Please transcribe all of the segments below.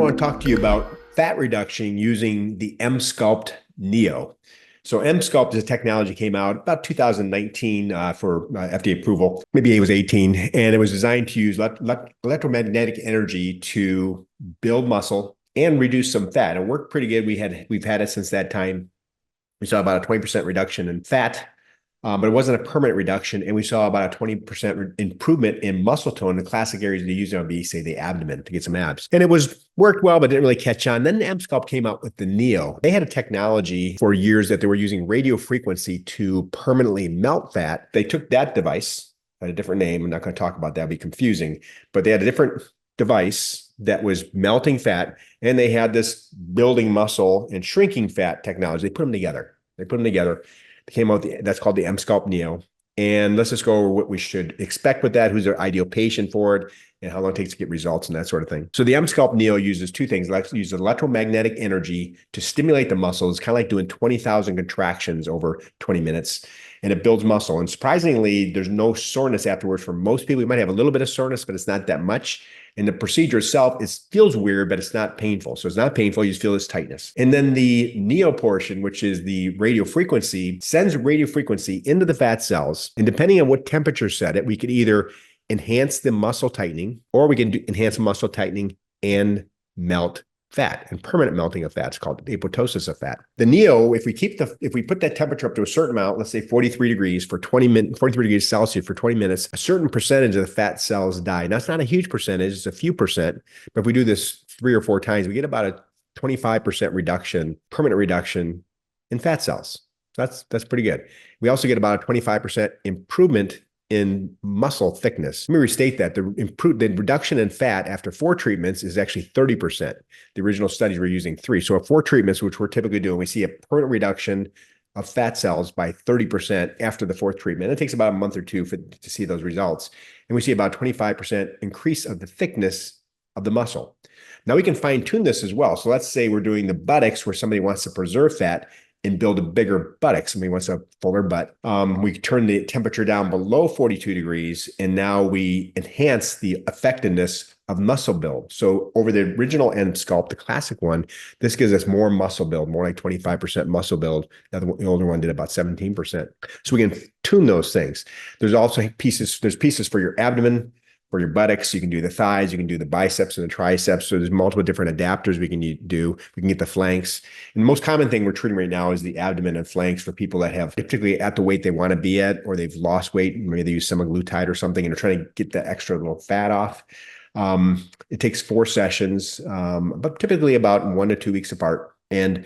want to talk to you about fat reduction using the EmSculpt Neo. So EmSculpt is a technology came out about 2019 for FDA approval. Maybe it was 18, and it was designed to use electromagnetic energy to build muscle and reduce some fat. It worked pretty good. We've had it since that time. We saw about a 20% reduction in fat, but it wasn't a permanent reduction. And we saw about a 20% improvement in muscle tone. The classic areas they use it on be, say, the abdomen to get some abs. And it worked well, but didn't really catch on. Then EmSculpt came out with the Neo. They had a technology for years that they were using radiofrequency to permanently melt fat. They took that device, had a different name. I'm not going to talk about that. It'd be confusing. But they had a different device that was melting fat, and they had this building muscle and shrinking fat technology. They put them together. They came out, that's called the EmSculpt Neo. And let's just go over what we should expect with that, who's their ideal patient for it, and how long it takes to get results and that sort of thing. So the EmSculpt Neo uses two things. It uses electromagnetic energy to stimulate the muscles. It's kind of like doing 20,000 contractions over 20 minutes, and it builds muscle. And surprisingly, there's no soreness afterwards for most people. You might have a little bit of soreness, but it's not that much. And the procedure itself, it feels weird, but it's not painful. So it's not painful. You just feel this tightness. And then the Neo portion, which is the radiofrequency, sends radiofrequency into the fat cells. And depending on what temperature set it, we could either enhance the muscle tightening, or we can enhance muscle tightening and melt fat, and permanent melting of fat is called apoptosis of fat. The Neo, if we put that temperature up to a certain amount, let's say 43 degrees for 20 minutes, 43 degrees Celsius for 20 minutes, a certain percentage of the fat cells die. Now, it's not a huge percentage, it's a few percent, but if we do this 3 or 4 times, we get about a 25% reduction, permanent reduction in fat cells. So that's pretty good. We also get about a 25% improvement in muscle thickness. Let me restate that. The reduction in fat after 4 treatments is actually 30%. The original studies were using 3. So at 4 treatments, which we're typically doing, we see a permanent reduction of fat cells by 30% after the 4th treatment. It takes about a month or 2 to see those results. And we see about 25% increase of the thickness of the muscle. Now we can fine tune this as well. So let's say we're doing the buttocks where somebody wants to preserve fat and build a bigger buttocks. Somebody wants a fuller butt. We turn the temperature down below 42 degrees, and now we enhance the effectiveness of muscle build. So over the original EmSculpt, the classic one, this gives us more muscle build, more like 25% muscle build. Now the older one did about 17%. So we can tune those things. There's also pieces for your abdomen, for your buttocks. You can do the thighs, you can do the biceps and the triceps. So there's multiple different adapters we can do. We can get the flanks. And the most common thing we're treating right now is the abdomen and flanks for people that have, particularly at the weight they want to be at, or they've lost weight. Maybe they use semaglutide or something, and they're trying to get the extra little fat off. It takes 4 sessions, but typically about 1 to 2 weeks apart. And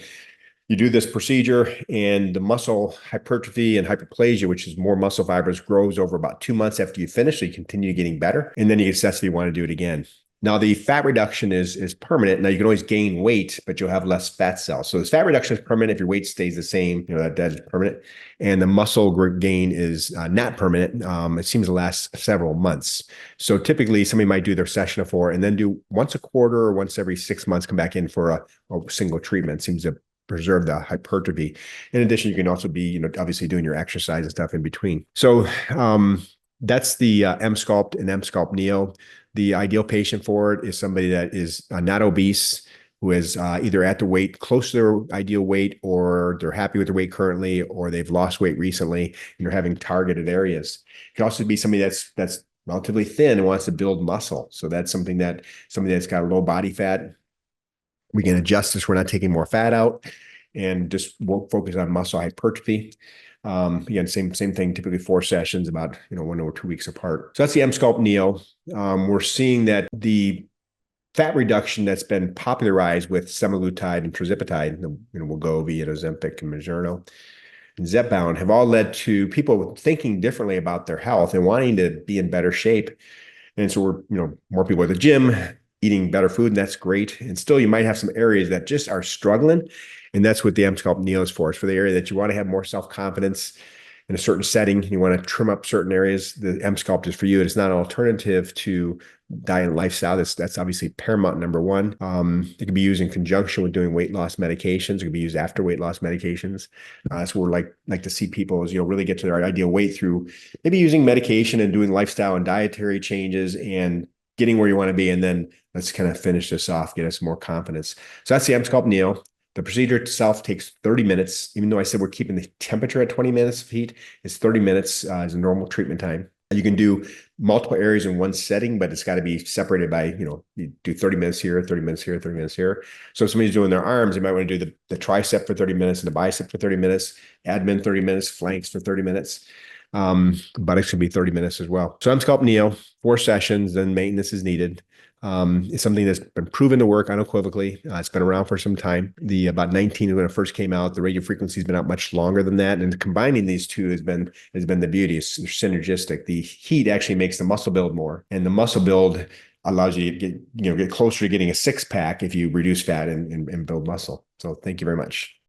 you do this procedure, and the muscle hypertrophy and hyperplasia, which is more muscle fibers, grows over about 2 months after you finish. So you continue getting better. And then you assess if you want to do it again. Now, the fat reduction is permanent. Now, you can always gain weight, but you'll have less fat cells. So this fat reduction is permanent if your weight stays the same. That is permanent. And the muscle gain is not permanent. It seems to last several months. So typically, somebody might do their session of 4 and then do once a quarter or once every 6 months, come back in for a single treatment. It seems to preserve the hypertrophy. In addition, you can also be, obviously doing your exercise and stuff in between. So that's the EmSculpt and EmSculpt Neo. The ideal patient for it is somebody that is not obese, who is either at the weight close to their ideal weight, or they're happy with their weight currently, or they've lost weight recently and they're having targeted areas. It can also be somebody that's relatively thin and wants to build muscle. So that's somebody that's got low body fat. We can adjust this. We're not taking more fat out, and just focus on muscle hypertrophy. Again, same thing, typically 4 sessions, about 1 or 2 weeks apart. So that's the EmSculpt Neo. We're seeing that the fat reduction that's been popularized with semaglutide and tirzepatide, Wegovy and Ozempic and Mounjaro and Zepbound, have all led to people thinking differently about their health and wanting to be in better shape. And so we're, more people at the gym, eating better food, and that's great. And still, you might have some areas that just are struggling. And that's what the EmSculpt Neo is for. It's for the area that you want to have more self-confidence in a certain setting. You want to trim up certain areas. The EmSculpt is for you. It's not an alternative to diet and lifestyle. That's obviously paramount number 1. It can be used in conjunction with doing weight loss medications. It can be used after weight loss medications. That's where we like to see people is, really get to their ideal weight through maybe using medication and doing lifestyle and dietary changes and getting where you want to be, and then let's kind of finish this off, get us more confidence. So that's the EmSculpt Neo. The procedure itself takes 30 minutes. Even though I said we're keeping the temperature at 20 minutes of heat, it's 30 minutes is a normal treatment time. You can do multiple areas in one setting, but it's got to be separated by, you do 30 minutes here, 30 minutes here, 30 minutes here. So if somebody's doing their arms, they might want to do the tricep for 30 minutes and the bicep for 30 minutes, admin 30 minutes, flanks for 30 minutes. Buttocks can be 30 minutes as well. So EmSculpt Neo, 4 sessions, then maintenance is needed. It's something that's been proven to work unequivocally. It's been around for some time. About 19 when it first came out, the radio frequency has been out much longer than that. And combining these two has been the beauty. It's synergistic. The heat actually makes the muscle build more, and the muscle build allows you to get closer to getting a 6-pack if you reduce fat and build muscle. So thank you very much.